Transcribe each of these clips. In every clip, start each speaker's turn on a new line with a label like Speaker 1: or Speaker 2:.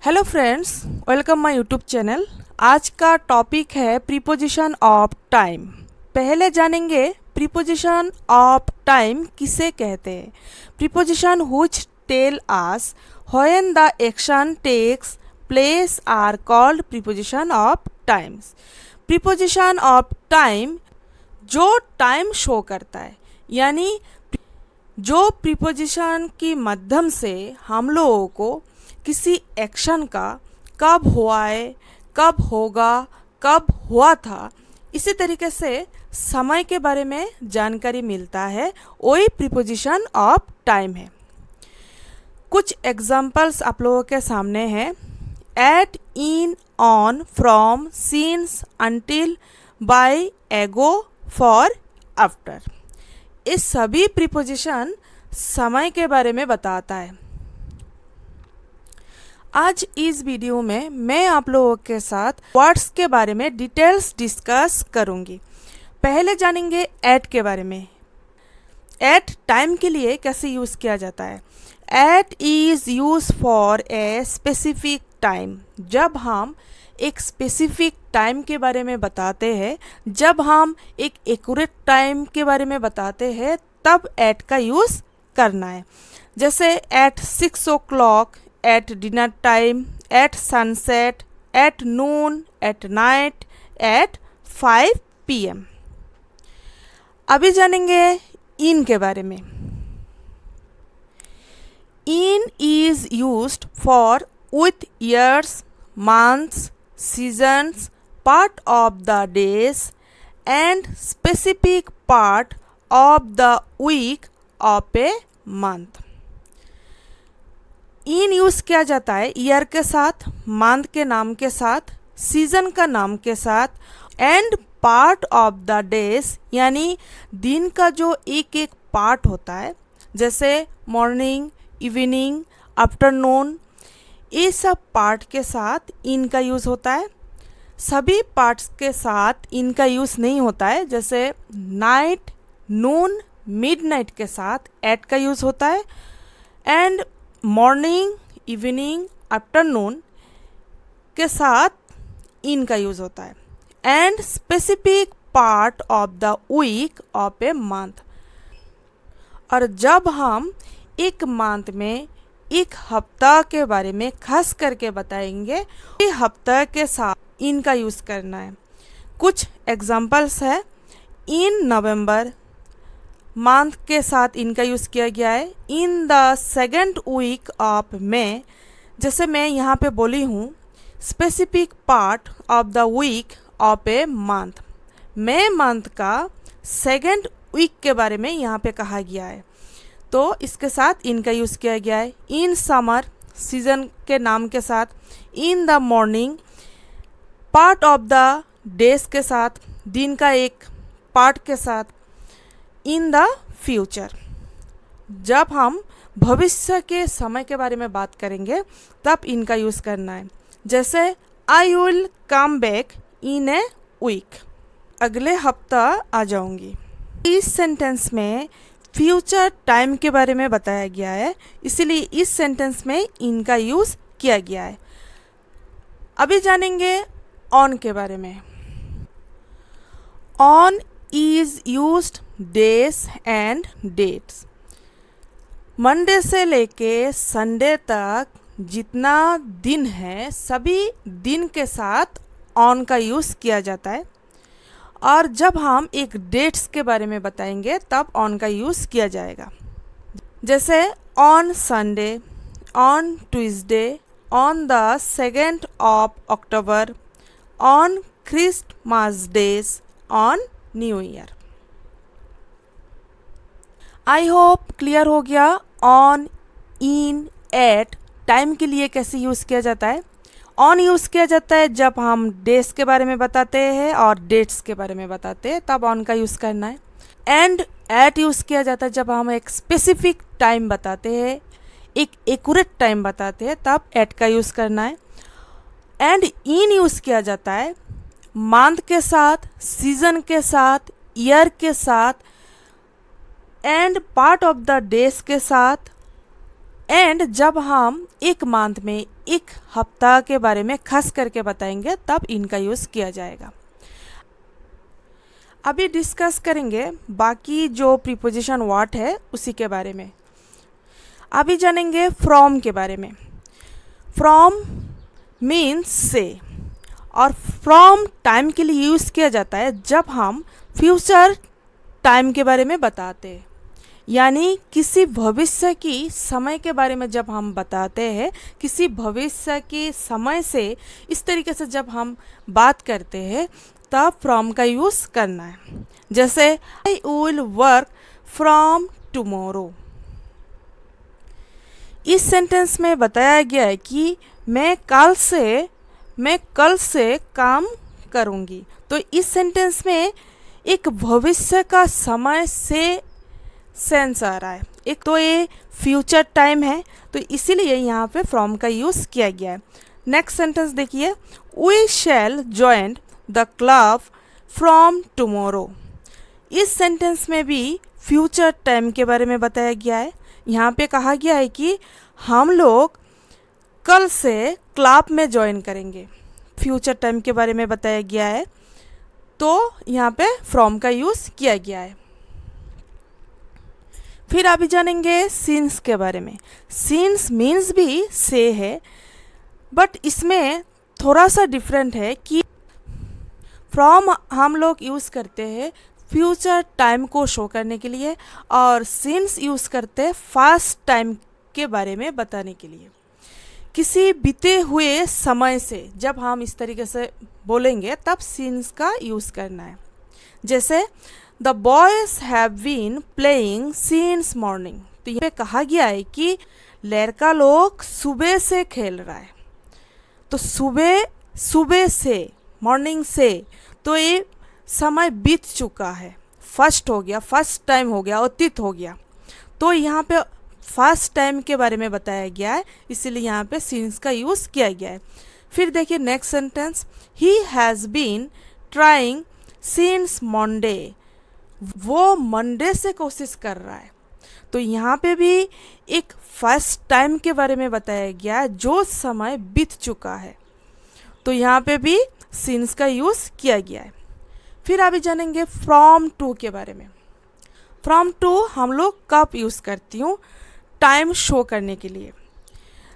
Speaker 1: Hello friends, welcome my YouTube channel. आज का topic है प्रीपोजिशन ऑफ टाइम। पहले जानेंगे प्रीपोजिशन ऑफ टाइम किसे कहते हैं। Preposition which tell us when the action takes place are called preposition of times. Preposition of time जो time show करता है, यानी जो प्रीपोजिशन की माध्यम से हम लोगों को किसी एक्शन का कब हुआ है, कब होगा, कब हुआ था, इसी तरीके से समय के बारे में जानकारी मिलता है, वही प्रीपोजिशन ऑफ टाइम है। कुछ एग्जाम्पल्स आप लोगों के सामने हैं। At, in, on, from, since, until, by, ago, for, after. ये सभी प्रीपोजिशन समय के बारे में बताता है। आज इस वीडियो में मैं आप लोगों के साथ वर्ड्स के बारे में डिटेल्स डिस्कस करूंगी। पहले जानेंगे एट के बारे में। एट टाइम के लिए कैसे यूज़ किया जाता है। It is use for a specific time. जब हम एक स्पेसिफिक टाइम के बारे में बताते हैं, जब हम एक एक्यूरेट टाइम के बारे में बताते हैं, तब एट का यूज़ करना है। जैसे eight 6 o'clock, at dinner time, at sunset, at noon, at night, at 5 PM। अभी जानेंगे इन के बारे में। इन is used for with years, months, seasons, part of the days and specific part of the week of a month। In use किया जाता है year के साथ, मंथ के नाम के साथ, सीजन का नाम के साथ, and part of the days, यानी दिन का जो एक एक पार्ट होता है, जैसे मॉर्निंग, इवनिंग, आफ्टरनून, ये सब पार्ट के साथ इन का यूज़ होता है। सभी पार्ट्स के साथ इन का यूज़ नहीं होता है। जैसे नाइट, नून, मिडनाइट के साथ एट का यूज़ होता है, एंड मॉर्निंग, इवनिंग, आफ्टरनून के साथ इन का यूज़ होता है, and specific part of the week of a month. और जब हम एक मंथ में एक हफ्ता के बारे में खास करके बताएंगे, ये हफ्ता के साथ इन का यूज़ करना है। कुछ एग्जांपल्स है। इन नवंबर, मंथ के साथ इनका यूज़ किया गया है। In the second week of May, जैसे मैं यहाँ पे बोली हूँ specific part of the week of a month. May month का सेकेंड वीक के बारे में यहाँ पे कहा गया है, तो इसके साथ इनका यूज़ किया गया है। इन समर, सीजन के नाम के साथ। In the morning, part of the days के साथ, दिन का एक पार्ट के साथ। इन द फ्यूचर, जब हम भविष्य के समय के बारे में बात करेंगे तब इनका यूज़ करना है। जैसे I will come back in a week, अगले हफ्ता आ जाऊंगी। इस सेंटेंस में फ्यूचर टाइम के बारे में बताया गया है, इसीलिए इस सेंटेंस में इनका यूज़ किया गया है। अभी जानेंगे ऑन के बारे में। On is used days and dates। Monday से लेके संडे तक जितना दिन है, सभी दिन के साथ ऑन का यूज़ किया जाता है। और जब हम एक डेट्स के बारे में बताएंगे तब ऑन का यूज़ किया जाएगा। जैसे on Sunday, on Tuesday, on the 2nd of October, on Christmas days, on new year. I hope clear हो गया ऑन, इन, एट टाइम के लिए कैसे यूज़ किया जाता है। ऑन यूज़ किया जाता है जब हम डेज के बारे में बताते हैं और डेट्स के बारे में बताते हैं, तब ऑन का यूज़ करना है। एंड एट यूज़ किया जाता है जब हम एक स्पेसिफिक टाइम बताते हैं, एक एक्यूरेट टाइम बताते हैं, तब एट का यूज़ करना है। एंड इन यूज़ किया जाता है मंथ के साथ, सीजन के साथ, ईयर के साथ, and part of the days के साथ, एंड जब हम एक मंथ में एक हफ्ता के बारे में खास करके बताएंगे तब इनका यूज़ किया जाएगा। अभी डिस्कस करेंगे बाकी जो प्रीपोजिशन वर्ड है उसी के बारे में। अभी जानेंगे फ्रॉम के बारे में। फ्रॉम मीन्स से, और फ्रॉम टाइम के लिए यूज़ किया जाता है जब हम फ्यूचर टाइम के बारे में बताते हैं, यानी किसी भविष्य की समय के बारे में जब हम बताते हैं, किसी भविष्य के समय से इस तरीके से जब हम बात करते हैं तब फ्रॉम का यूज़ करना है। जैसे I will work from tomorrow. इस सेंटेंस में बताया गया है कि मैं कल से काम करूँगी। तो इस सेंटेंस में एक भविष्य का समय से सेंस आ रहा है। एक तो ये फ्यूचर टाइम है, तो इसीलिए यहाँ पे फ्रॉम का यूज़ किया गया है। नेक्स्ट सेंटेंस देखिए, we shall join the club from tomorrow. इस सेंटेंस में भी फ्यूचर टाइम के बारे में बताया गया है। यहाँ पे कहा गया है कि हम लोग कल से क्लब में ज्वाइन करेंगे। फ्यूचर टाइम के बारे में बताया गया है, तो यहाँ पे फ्रॉम का यूज़ किया गया है। फिर अभी जानेंगे सिंस के बारे में। सिंस मीन्स भी से है, बट इसमें थोड़ा सा डिफरेंट है कि फ्रॉम हम लोग यूज़ करते हैं फ्यूचर टाइम को शो करने के लिए, और सिंस यूज़ करते हैं फास्ट टाइम के बारे में बताने के लिए। किसी बीते हुए समय से जब हम इस तरीके से बोलेंगे तब सिंस का यूज़ करना है। जैसे the boys have been playing since morning. तो यहाँ पे कहा गया है कि लड़का लोग सुबह से खेल रहा है। तो सुबह से, मॉर्निंग से, तो ये समय बीत चुका है, फर्स्ट हो गया, फर्स्ट टाइम हो गया, अतीत हो गया। तो यहाँ पे फर्स्ट टाइम के बारे में बताया गया है, इसीलिए यहाँ पे सिंस का यूज़ किया गया है। फिर देखिए next sentence, he has been trying since Monday. वो मंडे से कोशिश कर रहा है। तो यहाँ पे भी एक फर्स्ट टाइम के बारे में बताया गया है जो समय बीत चुका है, तो यहाँ पे भी सिंस का यूज़ किया गया है। फिर अभी जानेंगे फ्रॉम टू के बारे में। फ्रॉम टू हम लोग कब यूज़ करती हूँ? टाइम शो करने के लिए।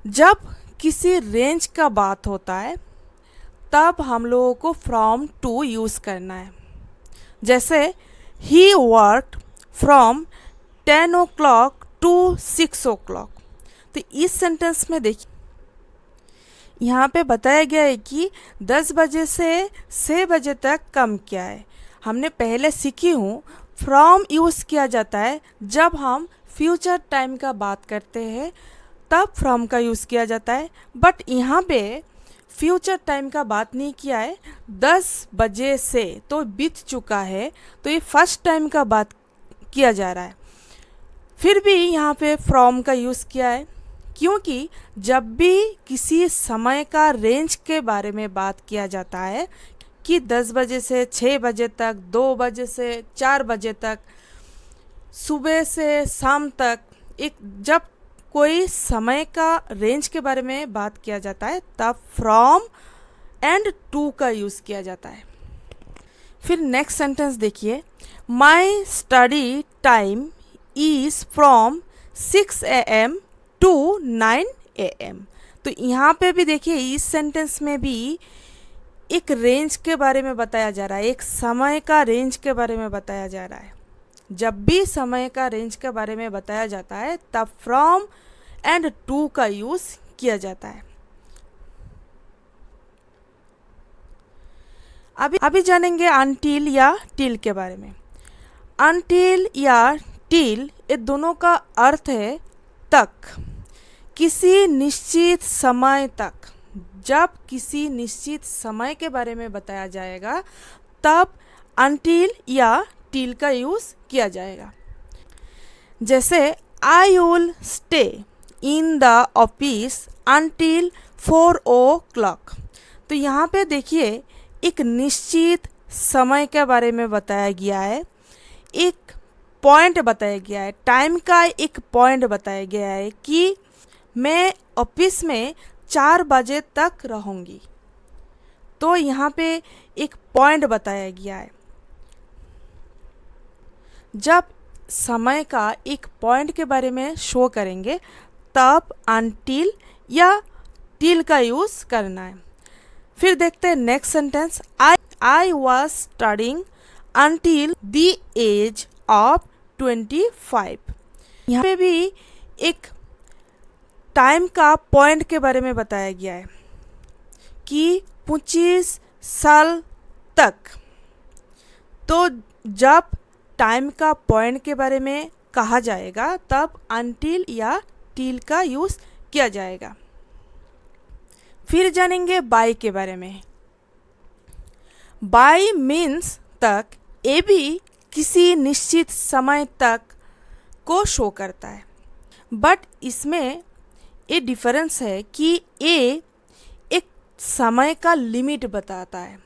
Speaker 1: जब किसी रेंज का बात होता है तब हम लोगों को फ्रॉम टू यूज़ करना है। जैसे he worked from 10 o'clock to 6 o'clock। तो इस सेंटेंस में देखिए यहाँ पे बताया गया है कि 10 बजे से 6 बजे तक काम किया है। हमने पहले सीखी हूँ फ्रॉम यूज़ किया जाता है जब हम फ्यूचर टाइम का बात करते हैं, तब फ्रॉम का यूज़ किया जाता है। बट यहाँ पे फ्यूचर टाइम का बात नहीं किया है, 10 बजे से तो बीत चुका है, तो ये फर्स्ट टाइम का बात किया जा रहा है। फिर भी यहाँ पे फ्रॉम का यूज़ किया है, क्योंकि जब भी किसी समय का रेंज के बारे में बात किया जाता है कि 10 बजे से 6 बजे तक, 2 बजे से 4 बजे तक, सुबह से शाम तक, एक जब कोई समय का रेंज के बारे में बात किया जाता है तब फ्रॉम एंड टू का यूज़ किया जाता है। फिर नेक्स्ट सेंटेंस देखिए, my study time is from 6 AM to 9 AM। तो यहाँ पे भी देखिए इस सेंटेंस में भी एक रेंज के बारे में बताया जा रहा है, एक समय का रेंज के बारे में बताया जा रहा है। जब भी समय का रेंज के बारे में बताया जाता है तब फ्रॉम एंड टू का यूज़ किया जाता है। अभी जानेंगे अनटिल या टिल के बारे में। अनटिल या टिल ये दोनों का अर्थ है तक, किसी निश्चित समय तक। जब किसी निश्चित समय के बारे में बताया जाएगा तब अनटिल या टिल का यूज़ किया जाएगा। जैसे I will stay in the office until 4 o'clock। तो यहाँ पे देखिए एक निश्चित समय के बारे में बताया गया है, एक पॉइंट बताया गया है, टाइम का एक पॉइंट बताया गया है कि मैं ऑफिस में 4 बजे तक रहूँगी। तो यहाँ पे एक पॉइंट बताया गया है। जब समय का एक पॉइंट के बारे में शो करेंगे तब अनटिल या टिल का यूज़ करना है। फिर देखते हैं next sentence, I was studying until the age of 25। यहाँ पे भी एक टाइम का पॉइंट के बारे में बताया गया है कि 25 साल तक। तो जब टाइम का पॉइंट के बारे में कहा जाएगा तब अनटिल या टिल का यूज़ किया जाएगा। फिर जानेंगे बाय के बारे में। बाय मीन्स तक, ये भी किसी निश्चित समय तक को शो करता है, बट इसमें ये डिफरेंस है कि ये एक समय का लिमिट बताता है,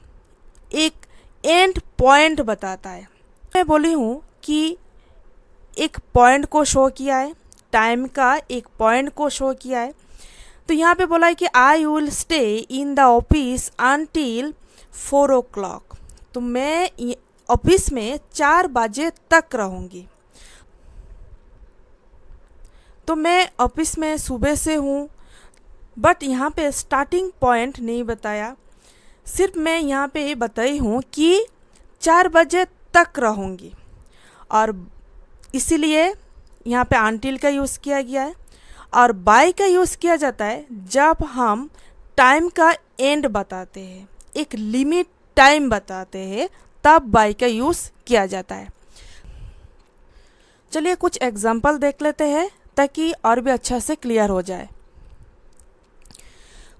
Speaker 1: एक एंड पॉइंट बताता है। मैं बोली हूँ कि एक पॉइंट को शो किया है, टाइम का एक पॉइंट को शो किया है। तो यहाँ पे बोला है कि I will stay in the office until 4 o'clock। तो मैं ऑफिस में 4 बजे तक रहूँगी। तो मैं ऑफिस में सुबह से हूँ, बट यहाँ पे स्टार्टिंग पॉइंट नहीं बताया, सिर्फ मैं यहाँ पे बताई हूँ कि 4 बजे तक रहूँगी, और इसीलिए यहाँ पे अनटिल का यूज़ किया गया है। और बाय का यूज़ किया जाता है जब हम टाइम का एंड बताते हैं, एक लिमिट टाइम बताते हैं, तब बाय का यूज़ किया जाता है। चलिए कुछ एग्जांपल देख लेते हैं ताकि और भी अच्छा से क्लियर हो जाए।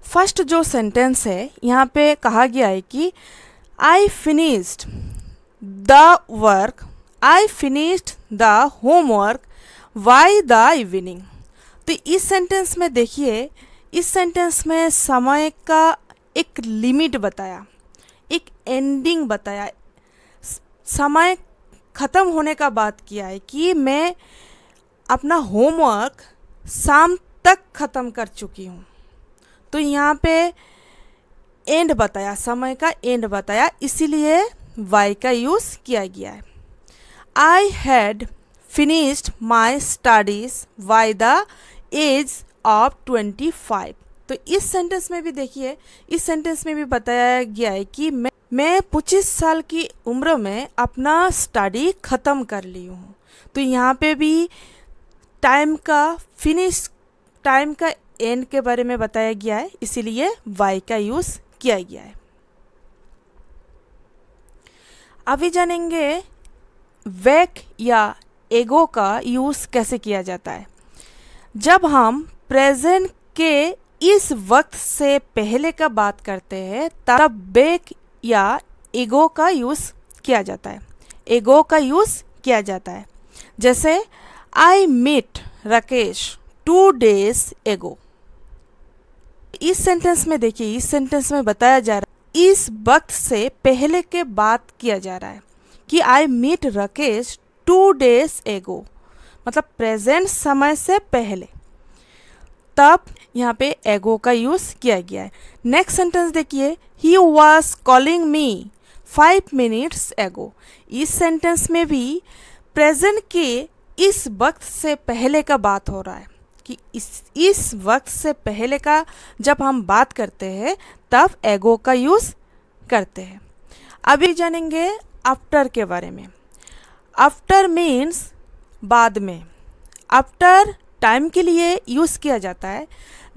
Speaker 1: फर्स्ट जो सेंटेंस है यहाँ पे कहा गया है कि I finished the work, I finished the homework by the evening. तो इस सेंटेंस में देखिए, इस सेंटेंस में समय का एक लिमिट बताया, एक एंडिंग बताया, समय ख़त्म होने का बात किया है कि मैं अपना होमवर्क शाम तक ख़त्म कर चुकी हूँ। तो यहाँ पे एंड बताया, समय का एंड बताया, इसीलिए वाई का यूज़ किया गया है। I had finished my studies by the age of 25। तो इस सेंटेंस में भी देखिए, इस सेंटेंस में भी बताया गया है कि मैं 25 साल की उम्र में अपना स्टडी ख़त्म कर ली हूँ। तो यहाँ पे भी टाइम का फिनिश, टाइम का एंड के बारे में बताया गया है, इसीलिए वाई का यूज़ किया गया है। अभी जानेंगे वेक या एगो का यूज़ कैसे किया जाता है। जब हम प्रेजेंट के इस वक्त से पहले का बात करते हैं तब बेक या एगो का यूज़ किया जाता है, एगो का यूज़ किया जाता है। जैसे आई मीट राकेश 2 days एगो। इस सेंटेंस में देखिए, इस सेंटेंस में बताया जा रहा है, इस वक्त से पहले के बात किया जा रहा है कि आई मीट राकेश 2 days एगो, मतलब प्रेजेंट समय से पहले, तब यहाँ पे एगो का यूज़ किया गया है। नेक्स्ट सेंटेंस देखिए, he was calling me 5 minutes एगो। इस सेंटेंस में भी प्रेजेंट के इस वक्त से पहले का बात हो रहा है कि इस वक्त से पहले का जब हम बात करते हैं तब एगो का यूज़ करते हैं। अभी जानेंगे आफ्टर के बारे में। आफ्टर मीन्स बाद में। आफ्टर टाइम के लिए यूज़ किया जाता है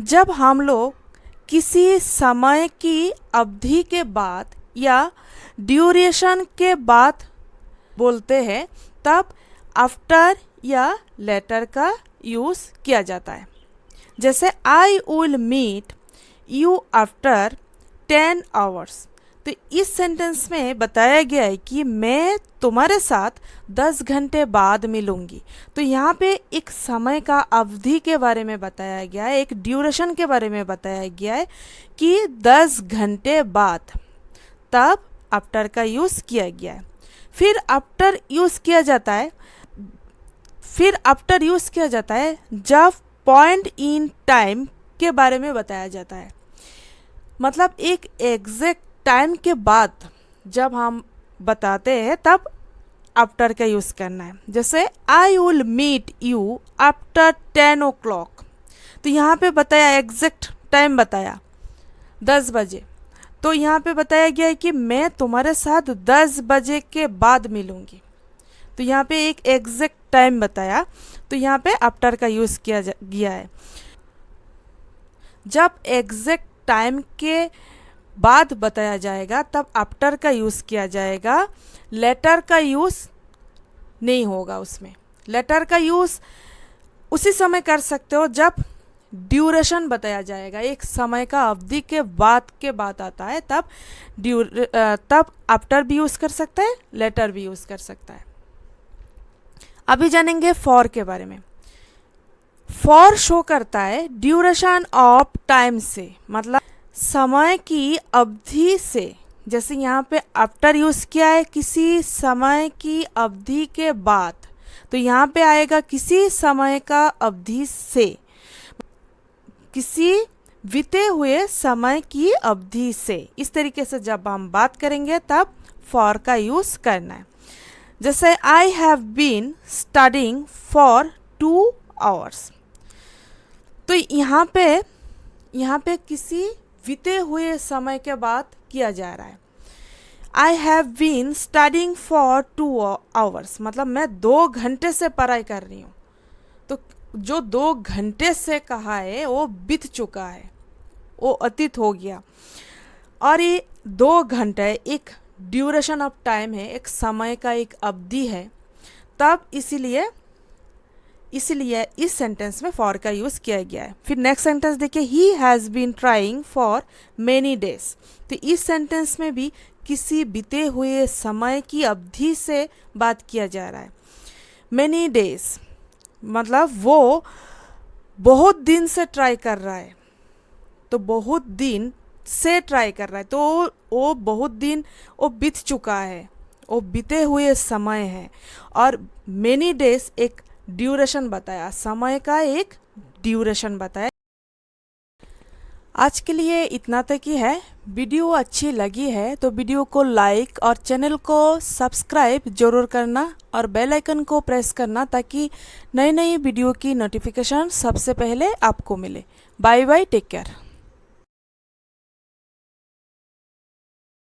Speaker 1: जब हम लोग किसी समय की अवधि के बाद या ड्यूरेशन के बाद बोलते हैं, तब आफ्टर या लेटर का यूज़ किया जाता है। जैसे I will meet you after 10 hours। तो इस सेंटेंस में बताया गया है कि मैं तुम्हारे साथ 10 घंटे बाद मिलूंगी। तो यहाँ पे एक समय का अवधि के बारे में बताया गया है, एक ड्यूरेशन के बारे में बताया गया है कि 10 घंटे बाद, तब आफ्टर का यूज़ किया गया है। फिर आफ्टर यूज़ किया जाता है जब पॉइंट इन टाइम के बारे में बताया जाता है। मतलब एक एग्जैक्ट टाइम के बाद जब हम बताते हैं तब आफ्टर का यूज़ करना है। जैसे I will meet you after 10 o'clock, तो यहाँ पे बताया एग्जैक्ट टाइम बताया 10 बजे, तो यहाँ पे बताया गया है कि मैं तुम्हारे साथ 10 बजे के बाद मिलूँगी। तो यहाँ पे एक एग्जैक्ट टाइम बताया, तो यहाँ पे आफ्टर का यूज़ किया गया है। जब एग्जैक्ट टाइम के बाद बताया जाएगा तब आफ्टर का यूज़ किया जाएगा, लेटर का यूज़ नहीं होगा उसमें। लेटर का यूज़ उसी समय कर सकते हो जब ड्यूरेशन बताया जाएगा, एक समय का अवधि के बाद आता है, तब आफ्टर भी यूज़ कर सकता है, लेटर भी यूज़ कर सकता है। अभी जानेंगे फॉर के बारे में। फॉर शो करता है ड्यूरेशन ऑफ टाइम से, मतलब समय की अवधि से। जैसे यहाँ पे आफ्टर यूज़ किया है किसी समय की अवधि के बाद, तो यहाँ पे आएगा किसी समय का अवधि से, किसी बीते हुए समय की अवधि से। इस तरीके से जब हम बात करेंगे तब फॉर का यूज़ करना है। जैसे I have been studying for 2 hours, तो यहाँ पे किसी बीते हुए समय के बाद किया जा रहा है। I have been studying for 2 hours, मतलब मैं 2 घंटे से पढ़ाई कर रही हूँ। तो जो 2 घंटे से कहा है वो बीत चुका है, वो अतीत हो गया। और ये 2 घंटे एक ड्यूरेशन ऑफ टाइम है, एक समय का एक अवधि है, तब इसीलिए इस सेंटेंस में फॉर का यूज़ किया गया है। फिर नेक्स्ट सेंटेंस देखिए, he has been trying for many days, तो इस सेंटेंस में भी किसी बीते हुए समय की अवधि से बात किया जा रहा है। मेनी डेज मतलब वो बहुत दिन से ट्राई कर रहा है, तो बहुत दिन से ट्राई कर रहा है, तो वो बहुत दिन वो बीत चुका है, वो बीते हुए समय है। और मेनी डेज एक ड्यूरेशन बताया, समय का एक ड्यूरेशन बताया। आज के लिए इतना तक ही है। वीडियो अच्छी लगी है तो वीडियो को लाइक और चैनल को सब्सक्राइब जरूर करना और बेल आइकन को प्रेस करना ताकि नई वीडियो की नोटिफिकेशन सबसे पहले आपको मिले। Bye bye, take care.